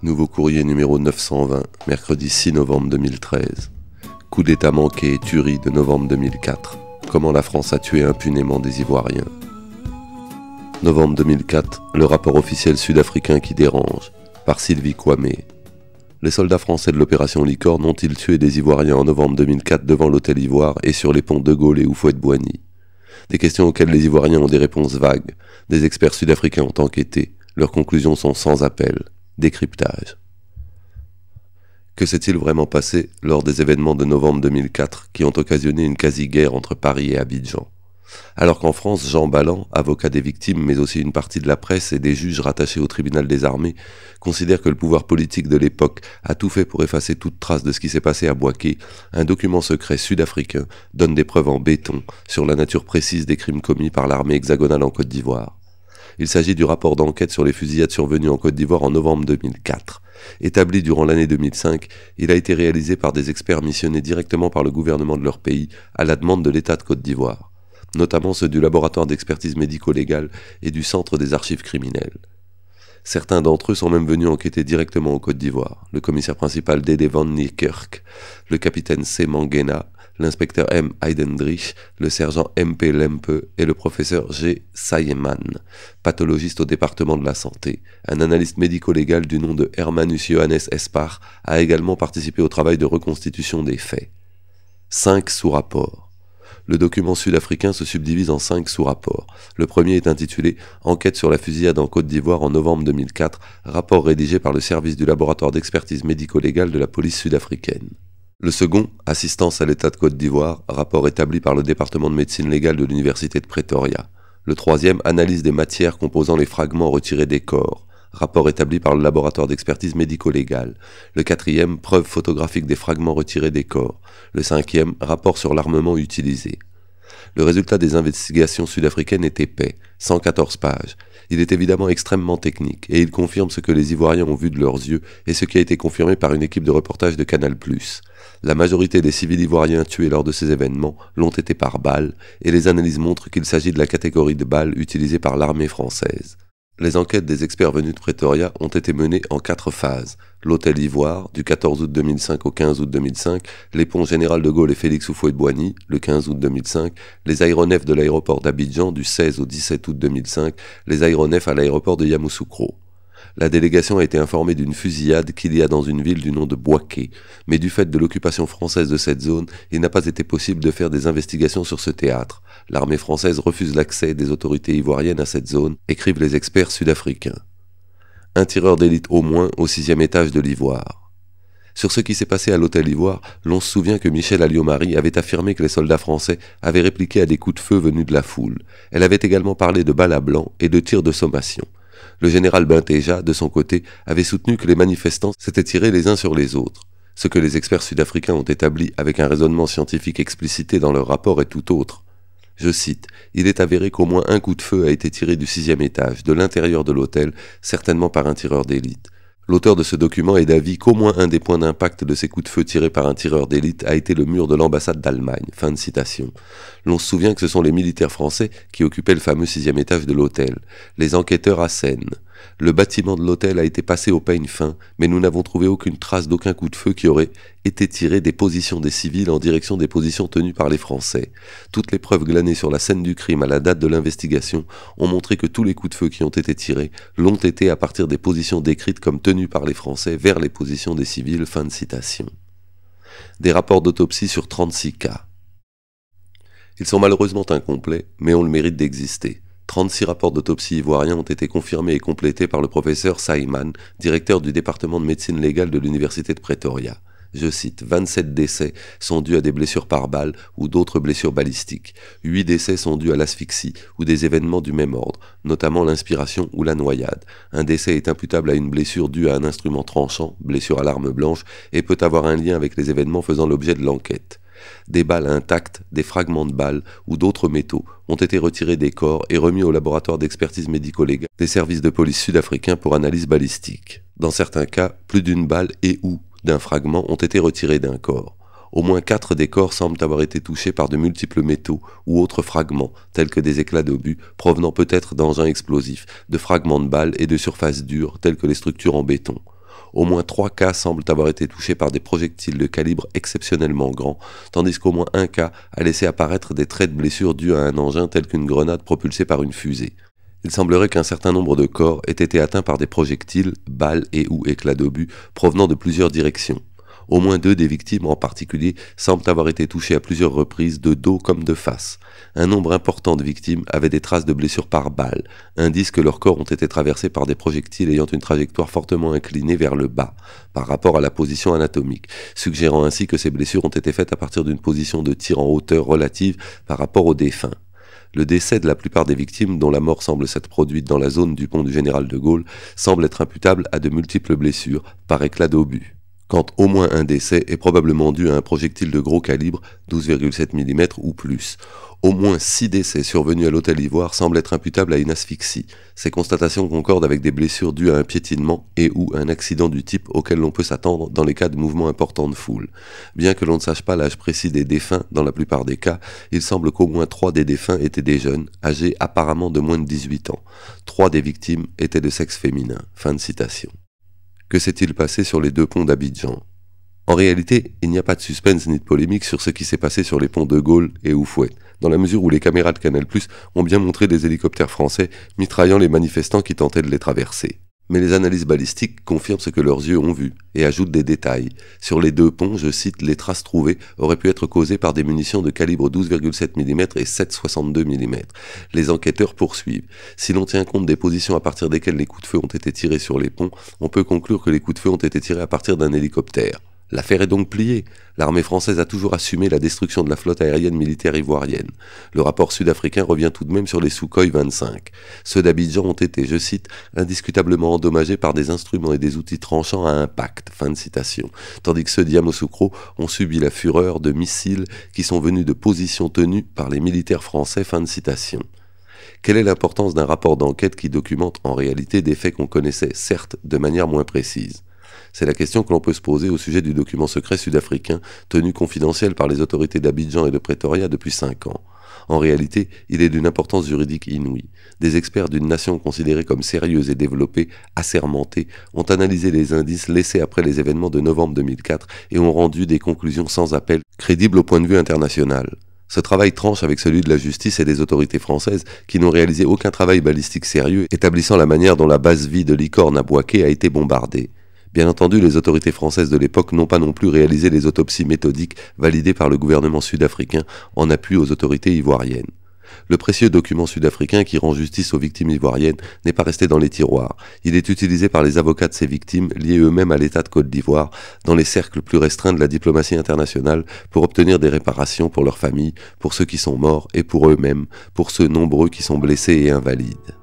Nouveau courrier numéro 920, mercredi 6 novembre 2013. Coup d'état manqué et tuerie de novembre 2004. Comment la France a tué impunément des Ivoiriens. Novembre 2004, le rapport officiel sud-africain qui dérange, par Sylvie Kwame. Les soldats français de l'opération Licorne ont-ils tué des Ivoiriens en novembre 2004 devant l'hôtel Ivoire et sur les ponts de Gaulle et Houphouët-Boigny? Des questions auxquelles les Ivoiriens ont des réponses vagues. Des experts sud-africains ont enquêté. Leurs conclusions sont sans appel. Décryptage. Que s'est-il vraiment passé lors des événements de novembre 2004 qui ont occasionné une quasi-guerre entre Paris et Abidjan? Alors qu'en France, Jean Balland, avocat des victimes mais aussi une partie de la presse et des juges rattachés au tribunal des armées, considère que le pouvoir politique de l'époque a tout fait pour effacer toute trace de ce qui s'est passé à Bouaké, un document secret sud-africain donne des preuves en béton sur la nature précise des crimes commis par l'armée hexagonale en Côte d'Ivoire. Il s'agit du rapport d'enquête sur les fusillades survenues en Côte d'Ivoire en novembre 2004. Établi durant l'année 2005, il a été réalisé par des experts missionnés directement par le gouvernement de leur pays à la demande de l'État de Côte d'Ivoire, notamment ceux du laboratoire d'expertise médico-légale et du centre des archives criminelles. Certains d'entre eux sont même venus enquêter directement en Côte d'Ivoire. Le commissaire principal Dédé van Niekerk, le capitaine C. Mangena, l'inspecteur M. Heidendrich, le sergent M.P. Lempe et le professeur G. Sayeman, pathologiste au département de la santé. Un analyste médico-légal du nom de Hermanus Johannes Espar a également participé au travail de reconstitution des faits. 5 sous-rapports. Le document sud-africain se subdivise en 5 sous-rapports. Le premier est intitulé « Enquête sur la fusillade en Côte d'Ivoire en novembre 2004 », rapport rédigé par le service du laboratoire d'expertise médico-légale de la police sud-africaine. Le second, Assistance à l'État de Côte d'Ivoire, rapport établi par le département de médecine légale de l'université de Pretoria. Le troisième, Analyse des matières composant les fragments retirés des corps, rapport établi par le laboratoire d'expertise médico-légale. Le quatrième, Preuve photographique des fragments retirés des corps. Le cinquième, Rapport sur l'armement utilisé. Le résultat des investigations sud-africaines est épais, 114 pages. Il est évidemment extrêmement technique et il confirme ce que les Ivoiriens ont vu de leurs yeux et ce qui a été confirmé par une équipe de reportage de Canal+. La majorité des civils ivoiriens tués lors de ces événements l'ont été par balles et les analyses montrent qu'il s'agit de la catégorie de balles utilisée par l'armée française. Les enquêtes des experts venus de Pretoria ont été menées en 4 phases. L'hôtel Ivoire, du 14 août 2005 au 15 août 2005, les ponts Général de Gaulle et Félix Houphouët-Boigny, le 15 août 2005, les aéronefs de l'aéroport d'Abidjan, du 16 au 17 août 2005, les aéronefs à l'aéroport de Yamoussoukro. La délégation a été informée d'une fusillade qu'il y a dans une ville du nom de Bouaké, mais du fait de l'occupation française de cette zone, il n'a pas été possible de faire des investigations sur ce théâtre. L'armée française refuse l'accès des autorités ivoiriennes à cette zone, écrivent les experts sud-africains. Un tireur d'élite au moins au 6e étage de l'Ivoire. Sur ce qui s'est passé à l'hôtel Ivoire, l'on se souvient que Michèle Alliot-Marie avait affirmé que les soldats français avaient répliqué à des coups de feu venus de la foule. Elle avait également parlé de balles à blanc et de tirs de sommation. Le général Bintéja, de son côté, avait soutenu que les manifestants s'étaient tirés les uns sur les autres. Ce que les experts sud-africains ont établi avec un raisonnement scientifique explicité dans leur rapport est tout autre. Je cite, « Il est avéré qu'au moins un coup de feu a été tiré du 6e étage, de l'intérieur de l'hôtel, certainement par un tireur d'élite. L'auteur de ce document est d'avis qu'au moins un des points d'impact de ces coups de feu tirés par un tireur d'élite a été le mur de l'ambassade d'Allemagne. » Fin de citation. L'on se souvient que ce sont les militaires français qui occupaient le fameux 6e étage de l'hôtel. Les enquêteurs assènent. Le bâtiment de l'hôtel a été passé au peigne fin, mais nous n'avons trouvé aucune trace d'aucun coup de feu qui aurait été tiré des positions des civils en direction des positions tenues par les Français. Toutes les preuves glanées sur la scène du crime à la date de l'investigation ont montré que tous les coups de feu qui ont été tirés l'ont été à partir des positions décrites comme tenues par les Français vers les positions des civils. Fin de citation. Des rapports d'autopsie sur 36 cas. Ils sont malheureusement incomplets, mais ont le mérite d'exister. 36 rapports d'autopsie ivoiriens ont été confirmés et complétés par le professeur Sayeman, directeur du département de médecine légale de l'université de Pretoria. Je cite, 27 décès sont dus à des blessures par balle ou d'autres blessures balistiques. 8 décès sont dus à l'asphyxie ou des événements du même ordre, notamment l'inspiration ou la noyade. Un décès est imputable à une blessure due à un instrument tranchant, blessure à l'arme blanche, et peut avoir un lien avec les événements faisant l'objet de l'enquête. Des balles intactes, des fragments de balles ou d'autres métaux ont été retirés des corps et remis au laboratoire d'expertise médico-légale des services de police sud-africains pour analyse balistique. Dans certains cas, plus d'une balle et ou d'un fragment ont été retirés d'un corps. Au moins 4 des corps semblent avoir été touchés par de multiples métaux ou autres fragments, tels que des éclats d'obus, provenant peut-être d'engins explosifs, de fragments de balles et de surfaces dures, telles que les structures en béton. Au moins 3 cas semblent avoir été touchés par des projectiles de calibre exceptionnellement grand, tandis qu'au moins un cas a laissé apparaître des traits de blessure dus à un engin tel qu'une grenade propulsée par une fusée. Il semblerait qu'un certain nombre de corps aient été atteints par des projectiles, balles et ou éclats d'obus provenant de plusieurs directions. Au moins 2 des victimes en particulier semblent avoir été touchées à plusieurs reprises de dos comme de face. Un nombre important de victimes avaient des traces de blessures par balle, indice que leurs corps ont été traversés par des projectiles ayant une trajectoire fortement inclinée vers le bas, par rapport à la position anatomique, suggérant ainsi que ces blessures ont été faites à partir d'une position de tir en hauteur relative par rapport au défunt. Le décès de la plupart des victimes, dont la mort semble s'être produite dans la zone du pont du Général de Gaulle, semble être imputable à de multiples blessures, par éclat d'obus. Quand au moins un décès est probablement dû à un projectile de gros calibre, 12,7 mm ou plus. Au moins 6 décès survenus à l'hôtel Ivoire semblent être imputables à une asphyxie. Ces constatations concordent avec des blessures dues à un piétinement et ou un accident du type auquel l'on peut s'attendre dans les cas de mouvements importants de foule. Bien que l'on ne sache pas l'âge précis des défunts dans la plupart des cas, il semble qu'au moins 3 des défunts étaient des jeunes, âgés apparemment de moins de 18 ans. 3 des victimes étaient de sexe féminin. Fin de citation. Que s'est-il passé sur les 2 ponts d'Abidjan? En réalité, il n'y a pas de suspense ni de polémique sur ce qui s'est passé sur les ponts de Gaulle et Houphouët, dans la mesure où les caméras de Canal+ ont bien montré des hélicoptères français mitraillant les manifestants qui tentaient de les traverser. Mais les analyses balistiques confirment ce que leurs yeux ont vu et ajoutent des détails. Sur les 2 ponts, je cite, les traces trouvées auraient pu être causées par des munitions de calibre 12,7 mm et 7,62 mm. Les enquêteurs poursuivent. Si l'on tient compte des positions à partir desquelles les coups de feu ont été tirés sur les ponts, on peut conclure que les coups de feu ont été tirés à partir d'un hélicoptère. L'affaire est donc pliée. L'armée française a toujours assumé la destruction de la flotte aérienne militaire ivoirienne. Le rapport sud-africain revient tout de même sur les Sukhoi 25. Ceux d'Abidjan ont été, je cite, indiscutablement endommagés par des instruments et des outils tranchants à impact, fin de citation, tandis que ceux d'Yamoussoukro ont subi la fureur de missiles qui sont venus de positions tenues par les militaires français, fin de citation. Quelle est l'importance d'un rapport d'enquête qui documente en réalité des faits qu'on connaissait, certes, de manière moins précise? C'est la question que l'on peut se poser au sujet du document secret sud-africain tenu confidentiel par les autorités d'Abidjan et de Pretoria depuis 5 ans. En réalité, il est d'une importance juridique inouïe. Des experts d'une nation considérée comme sérieuse et développée, assermentés, ont analysé les indices laissés après les événements de novembre 2004 et ont rendu des conclusions sans appel, crédibles au point de vue international. Ce travail tranche avec celui de la justice et des autorités françaises qui n'ont réalisé aucun travail balistique sérieux établissant la manière dont la base vie de Licorne à Bouaké a été bombardée. Bien entendu, les autorités françaises de l'époque n'ont pas non plus réalisé les autopsies méthodiques validées par le gouvernement sud-africain en appui aux autorités ivoiriennes. Le précieux document sud-africain qui rend justice aux victimes ivoiriennes n'est pas resté dans les tiroirs. Il est utilisé par les avocats de ces victimes, liés eux-mêmes à l'État de Côte d'Ivoire, dans les cercles plus restreints de la diplomatie internationale, pour obtenir des réparations pour leurs familles, pour ceux qui sont morts et pour eux-mêmes, pour ceux nombreux qui sont blessés et invalides.